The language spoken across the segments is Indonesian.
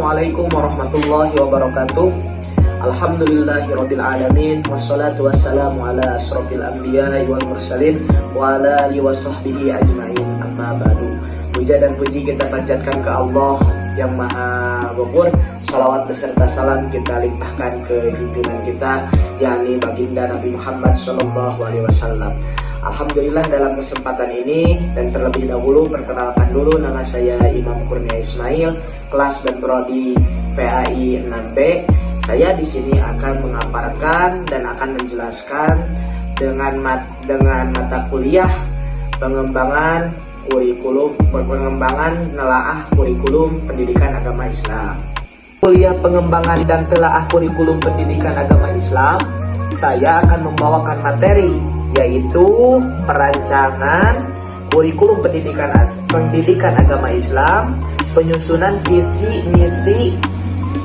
Assalamualaikum warahmatullahi wabarakatuh. Alhamdulillahirabbil alamin wassalatu wassalamu ala asrofil anbiya'i wal mursalin wa ala alihi washabbihi ajmain. Amma ba'du. Puja dan puji kita panjatkan ke Allah yang Maha Ghafur. Salawat beserta salam kita limpahkan ke junjungan kita, yakni baginda Nabi Muhammad SAW. Alhamdulillah, dalam kesempatan ini dan terlebih dahulu perkenalkan dulu, nama saya Imam Kurnia Ismail, kelas dan prodi PAI 6B. Saya di sini akan mengaparkan dan akan menjelaskan dengan mata kuliah pengembangan nelaah kurikulum pendidikan agama Islam. Kuliah pengembangan dan telaah kurikulum pendidikan agama Islam, saya akan membawakan materi yaitu perancangan kurikulum pendidikan agama Islam, penyusunan visi, misi,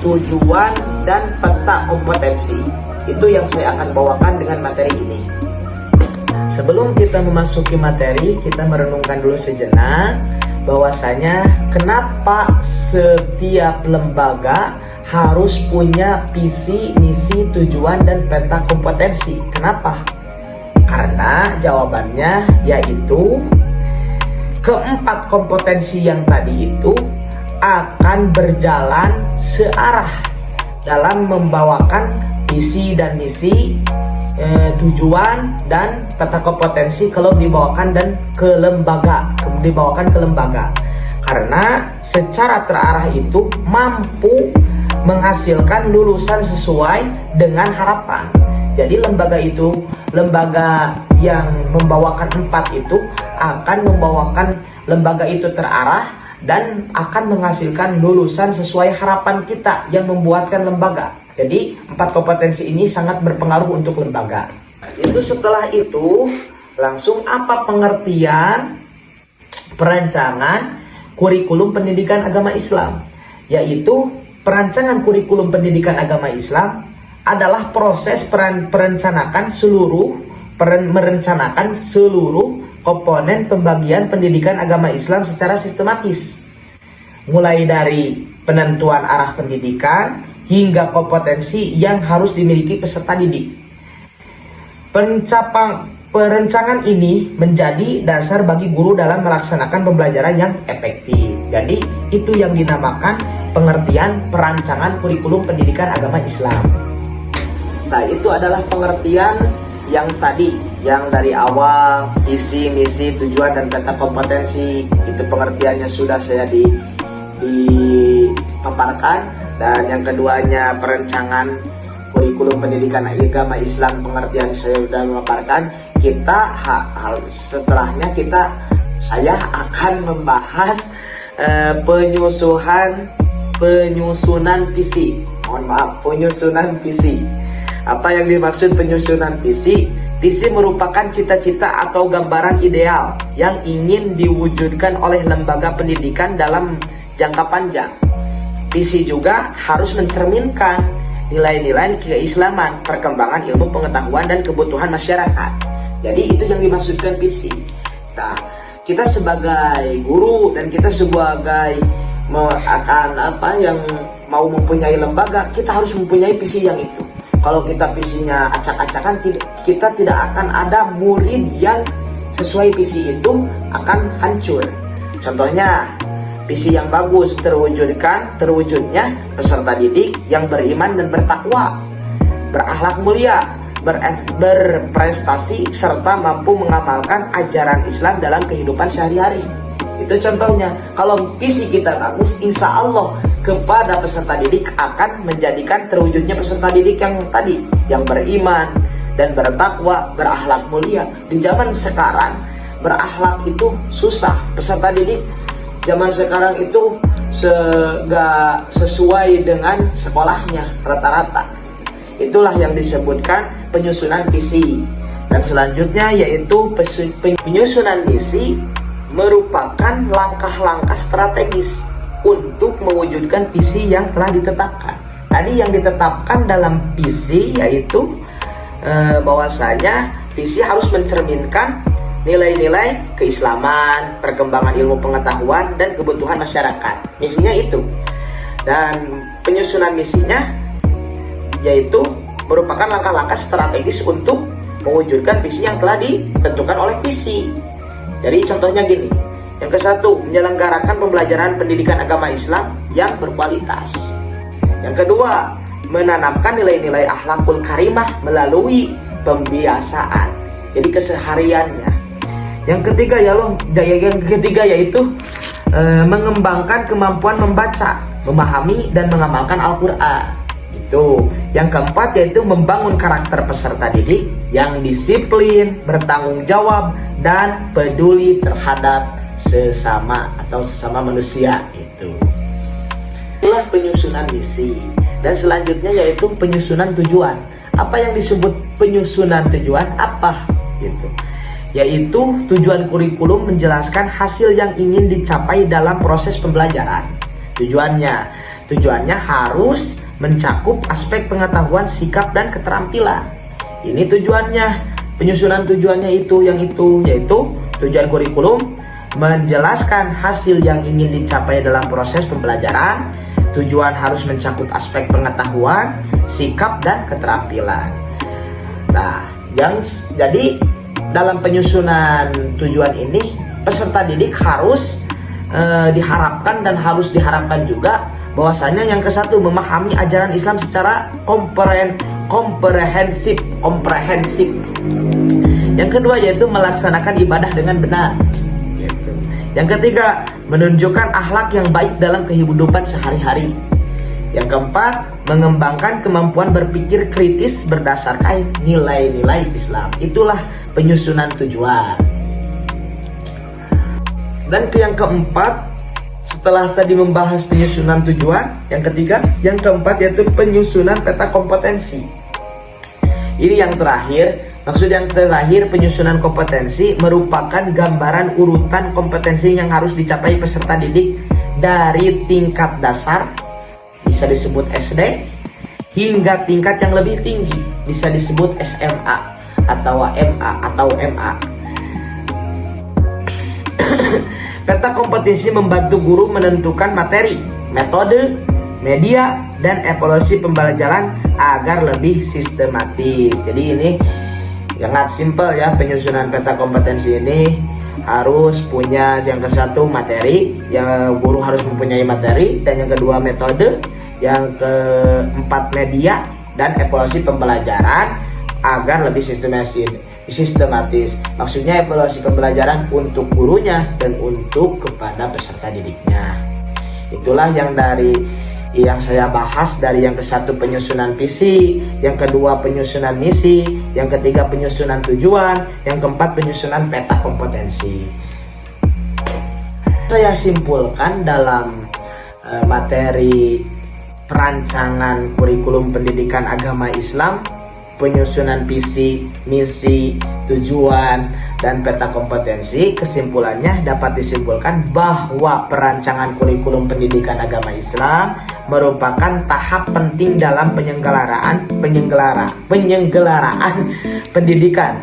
tujuan, dan peta kompetensi. Itu yang saya akan bawakan dengan materi ini. Sebelum kita memasuki materi, kita merenungkan dulu sejenak bahwasanya kenapa setiap lembaga harus punya visi, misi, tujuan, dan peta kompetensi. Kenapa? Karena jawabannya yaitu keempat kompetensi yang tadi itu akan berjalan searah dalam membawakan visi dan misi, tujuan, dan peta kompetensi kalau dibawakan ke lembaga. Karena secara terarah itu mampu menghasilkan lulusan sesuai dengan harapan. Jadi lembaga yang membawakan empat itu akan membawakan lembaga itu terarah dan akan menghasilkan lulusan sesuai harapan kita yang membuatkan lembaga. Jadi empat kompetensi ini sangat berpengaruh untuk lembaga. Setelah itu langsung apa pengertian perancangan kurikulum pendidikan agama Islam? Yaitu perancangan kurikulum pendidikan agama Islam adalah proses merencanakan seluruh komponen pembagian pendidikan agama Islam secara sistematis, mulai dari penentuan arah pendidikan hingga kompetensi yang harus dimiliki peserta didik. Perencanaan ini menjadi dasar bagi guru dalam melaksanakan pembelajaran yang efektif. Jadi itu yang dinamakan pengertian perancangan kurikulum pendidikan agama Islam. Nah, itu adalah pengertian yang tadi, yang dari awal, visi, misi, tujuan, dan peta kompetensi. Itu pengertiannya sudah saya dipaparkan. Dan yang keduanya perancangan kurikulum pendidikan agama Islam, pengertian saya sudah memaparkan. Saya akan membahas penyusunan visi. Penyusunan visi. Apa yang dimaksud penyusunan visi? Visi merupakan cita-cita atau gambaran ideal yang ingin diwujudkan oleh lembaga pendidikan dalam jangka panjang. Visi juga harus mencerminkan nilai-nilai keislaman, perkembangan ilmu pengetahuan, dan kebutuhan masyarakat. Jadi itu yang dimaksudkan visi. Nah, kita sebagai guru dan kita sebagai yang mau mempunyai lembaga, kita harus mempunyai visi yang itu. Kalau kita visinya acak-acakan, kita tidak akan ada murid yang sesuai visi itu, akan hancur. Contohnya, visi yang bagus terwujudnya peserta didik yang beriman dan bertakwa, berakhlak mulia, berprestasi, serta mampu mengamalkan ajaran Islam dalam kehidupan sehari-hari. Itu contohnya. Kalau visi kita bagus, insya Allah kepada peserta didik akan menjadikan terwujudnya peserta didik yang tadi, yang beriman dan bertakwa, berakhlak mulia. Di zaman sekarang berakhlak itu susah. Peserta didik zaman sekarang itu gak sesuai dengan sekolahnya rata-rata. Itulah yang disebutkan penyusunan visi. Dan selanjutnya yaitu penyusunan misi merupakan langkah-langkah strategis untuk mewujudkan visi yang telah ditetapkan. Tadi yang ditetapkan dalam visi yaitu bahwasanya visi harus mencerminkan nilai-nilai keislaman, perkembangan ilmu pengetahuan, dan kebutuhan masyarakat. Misinya itu. Dan penyusunan misinya yaitu merupakan langkah-langkah strategis untuk mewujudkan visi yang telah ditentukan oleh visi. Jadi contohnya gini, yang ke-1, menyelenggarakan pembelajaran pendidikan agama Islam yang berkualitas. Yang kedua, menanamkan nilai-nilai akhlakul karimah melalui pembiasaan, jadi kesehariannya. Yang ketiga yaitu mengembangkan kemampuan membaca, memahami dan mengamalkan Al-Quran. Itu. Yang keempat yaitu membangun karakter peserta didik yang disiplin, bertanggung jawab dan peduli terhadap sesama atau sesama manusia. Itulah penyusunan misi. Dan selanjutnya yaitu penyusunan tujuan. Apa yang disebut penyusunan tujuan? Apa? Gitu. Yaitu tujuan kurikulum menjelaskan hasil yang ingin dicapai dalam proses pembelajaran. Tujuannya harus mencakup aspek pengetahuan, sikap, dan keterampilan. Ini tujuannya. Penyusunan tujuannya yaitu tujuan kurikulum menjelaskan hasil yang ingin dicapai dalam proses pembelajaran. Tujuan harus mencakup aspek pengetahuan, sikap, dan keterampilan. Nah, jadi dalam penyusunan tujuan ini peserta didik harus diharapkan juga bahwasanya yang ke-1 memahami ajaran Islam secara komprehensif. Yang kedua yaitu melaksanakan ibadah dengan benar. Yang ketiga, menunjukkan akhlak yang baik dalam kehidupan sehari-hari. Yang keempat, mengembangkan kemampuan berpikir kritis berdasarkan nilai-nilai Islam. Itulah penyusunan tujuan. Dan yang keempat, setelah tadi membahas penyusunan tujuan, yang keempat yaitu penyusunan peta kompetensi. Ini yang terakhir. Maksud yang terakhir, penyusunan kompetensi merupakan gambaran urutan kompetensi yang harus dicapai peserta didik dari tingkat dasar, bisa disebut SD, hingga tingkat yang lebih tinggi, bisa disebut SMA atau MA. Peta kompetensi membantu guru menentukan materi, metode, media, dan evaluasi pembelajaran agar lebih sistematis. Jadi ini sangat simpel ya, penyusunan peta kompetensi ini harus punya yang ke-1 materi, yang guru harus mempunyai materi, dan yang kedua metode, yang ke-4 media, dan evaluasi pembelajaran agar lebih sistematis. Maksudnya evaluasi pembelajaran untuk gurunya dan untuk kepada peserta didiknya. Itulah yang saya bahas dari yang ke-1 penyusunan visi, yang kedua penyusunan misi, yang ketiga penyusunan tujuan, yang keempat penyusunan peta kompetensi. Saya simpulkan dalam materi perancangan kurikulum pendidikan agama Islam, penyusunan visi, misi, tujuan, dan peta kompetensi. Kesimpulannya dapat disimpulkan bahwa perancangan kurikulum pendidikan agama Islam merupakan tahap penting dalam penyelenggaraan pendidikan.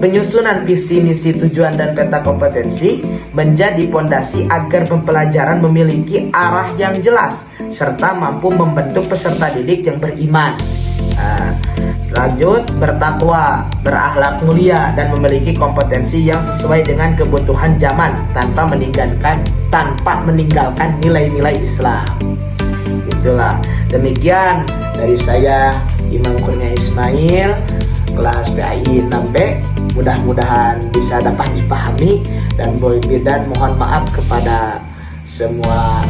Penyusunan visi, misi, tujuan, dan peta kompetensi menjadi pondasi agar pembelajaran memiliki arah yang jelas serta mampu membentuk peserta didik yang beriman, lanjut, bertakwa, berakhlak mulia, dan memiliki kompetensi yang sesuai dengan kebutuhan zaman tanpa meninggalkan nilai-nilai Islam. Itulah, demikian dari saya, Imam Kurnia Ismail, kelas PAI 6B. Mudah-mudahan bisa dapat dipahami, dan mohon maaf kepada semua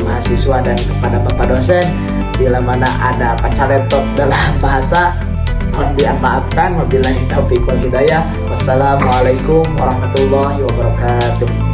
mahasiswa dan kepada Bapak dosen bila mana ada pacaretot dalam bahasa, mohon dimaafkan. Wabillahi taufiq wal hidayah. Wassalamualaikum warahmatullahi wabarakatuh.